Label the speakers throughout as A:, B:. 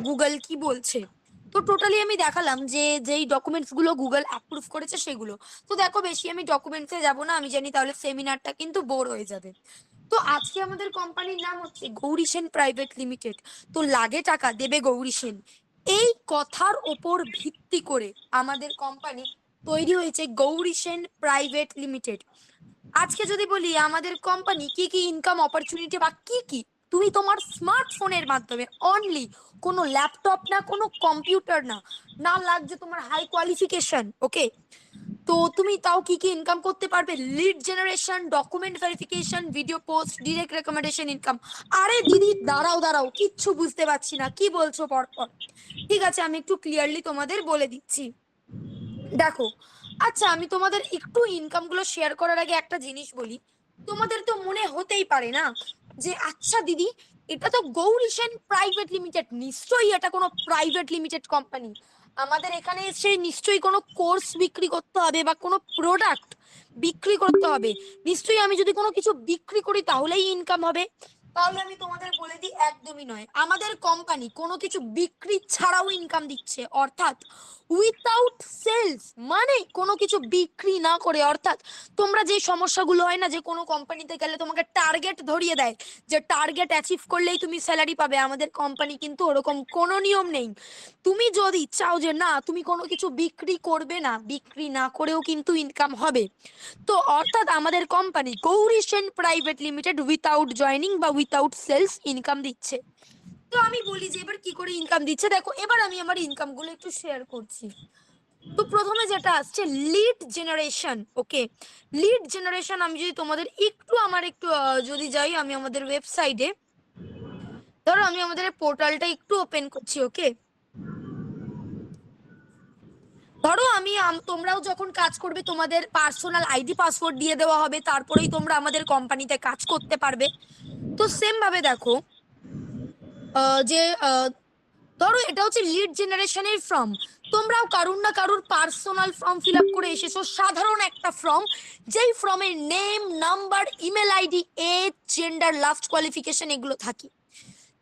A: Google কি বলছে। তো টোটালি আমি দেখালাম যে যেই ডকুমেন্টস গুলো গুগল অ্যাপ্রুভ করেছে সেগুলো। তো দেখো বেশি আমি ডকুমেন্টসে যাব না, আমি জানি তাহলে সেমিনারটা কিন্তু বোর হয়ে যাবে। তো আজকে আমাদের কোম্পানির নাম হচ্ছে গৌরী সেন প্রাইভেট লিমিটেড। তো লাগে টাকা দেবে গৌরী সেন, এই কথার ওপর ভিত্তি করে আমাদের কোম্পানি তৈরি হয়েছে গৌরী সেন প্রাইভেট লিমিটেড। আজকে যদি বলি আমাদের কোম্পানি কি কি ইনকাম অপরচুনিটি বা কি কি, তুমি তোমার স্মার্টফোনের মাধ্যমে অনলি, কোনো ল্যাপটপ না, কোনো কম্পিউটার না, না লাগছে তোমার হাই কোয়ালিফিকেশন, ওকে, তো তুমি তাও কি কি ইনকাম করতে পারবে? Lead generation, document verification, video post, direct recommendation income. আরে দিদি দাঁড়াও দাঁড়াও, কিচ্ছু বুঝতে পারছি না কি বলছো পরপর। ঠিক আছে, আমি একটু ক্লিয়ারলি তোমাদের বলে দিচ্ছি। দেখো, আচ্ছা আমি তোমাদের একটু ইনকাম গুলো শেয়ার করার আগে একটা জিনিস বলি। তোমাদের তো মনে হতেই পারে না যে আচ্ছা দিদি, এটা তো গৌরী সেন প্রাইভেট লিমিটেড, নিশ্চয়ই এটা কোনো প্রাইভেট লিমিটেড কোম্পানি। আমাদের এখানে এসে নিশ্চয়ই কোনো কোর্স বিক্রি করতে হবে বা কোনো প্রোডাক্ট বিক্রি করতে হবে। নিশ্চয়ই আমি যদি কোনো কিছু বিক্রি করি তাহলেই ইনকাম হবে। তাহলে আমি তোমাদের বলে দিই, একদমই নয়। আমাদের কোম্পানি কোনো কিছু বিক্রি ছাড়াও ইনকাম দিচ্ছে, অর্থাৎ উইথাউট সেলস, মানে কোনো কিছু বিক্রি না করে। অর্থাৎ তোমরা যে সমস্যাগুলো হয় না, যে কোনো কোম্পানিতে গেলে তোমাকে টার্গেট ধরিয়ে দেয়, যে টার্গেট অ্যাচিভ করলেই তুমি স্যালারি পাবে, আমাদের কোম্পানি কিন্তু ওরকম কোনো নিয়ম নেই। তুমি যদি চাও যে না তুমি কোনো কিছু বিক্রি করবে না, বিক্রি না করেও কিন্তু ইনকাম হবে। তো অর্থাৎ আমাদের company Gauri Sen private limited without joining বা উইথাউট সেলস ইনকাম দিচ্ছে। তো আমি বলি যে এবার কি করে ইনকাম দিচ্ছে, দেখো এবার আমি আমার ইনকাম গুলো একটু শেয়ার করছি। তো প্রথমে যেটা আসছে লিড জেনারেশন, ওকে। লিড জেনারেশন আমি যদি তোমাদের একটু আমার একটু যদি যাই আমি আমাদের ওয়েবসাইটে, ধরো আমি আমাদের পোর্টালটা একটু ওপেন করছি, ওকে। ধরো আমি তোমরাও যখন কাজ করবে তোমাদের পার্সোনাল আইডি পাসওয়ার্ড দিয়ে দেওয়া হবে, তারপরেই তোমরা আমাদের কোম্পানিতে কাজ করতে পারবে। তো সেম ভাবে দেখো, যে ধরো এটা হচ্ছে লিড জেনারেশনের ফর্ম। তোমরাও কারুর না কারুর পার্সোনাল ফর্ম ফিল আপ করে এসেছো, সাধারণ একটা ফর্ম, যেই ফর্মের name, number, email ID, age, gender, last qualification এগুলো থাকে,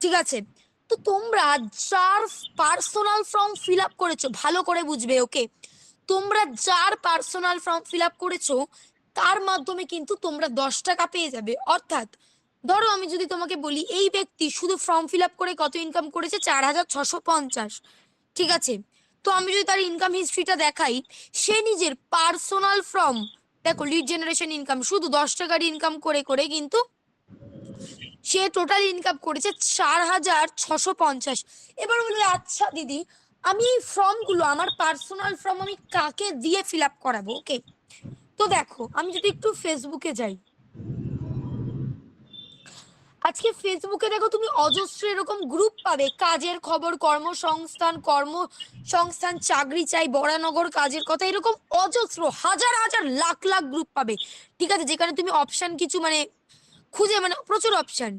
A: ঠিক আছে। তো তোমরা যার পার্সোনাল ফর্ম ফিল আপ করেছো, ভালো করে বুঝবে, ওকে, তোমরা যার পার্সোনাল ফর্ম ফিল আপ করেছো তার মাধ্যমে কিন্তু তোমরা 10 টাকা পেয়ে যাবে। অর্থাৎ ধরো আমি যদি তোমাকে বলি এই ব্যক্তি শুধু ফর্ম ফিল আপ করে কত ইনকাম করেছে, 4,650, ঠিক আছে। তো আমি যদি তার ইনকাম হিস্ট্রিটা দেখাই, সে নিজের পার্সোনাল ফর্ম, দেখো লিড জেনারেশন ইনকাম শুধু 10 টাকার ইনকাম করে করে কিন্তু সে টোটাল ইনকাম করেছে 4,650। এবার বলবে আচ্ছা দিদি, আমি এই ফর্মগুলো, আমার পার্সোনাল ফর্ম আমি কাকে দিয়ে ফিল আপ করাবো, ওকে। তো দেখো আমি যদি একটু ফেসবুকে যাই, আজকে ফেসবুকে দেখো তুমি অজস্র এরকম গ্রুপ পাবে, কাজের খবর, কর্মসংস্থান, চাকরি চাই, বরানগর, কাজের কথা, এরকম অজস্র হাজার হাজার লাখ লাখ গ্রুপ পাবে, ঠিক আছে। যেখানে তুমি অপশন কিছু মানে খুঁজে, মানে প্রচুর অপশন,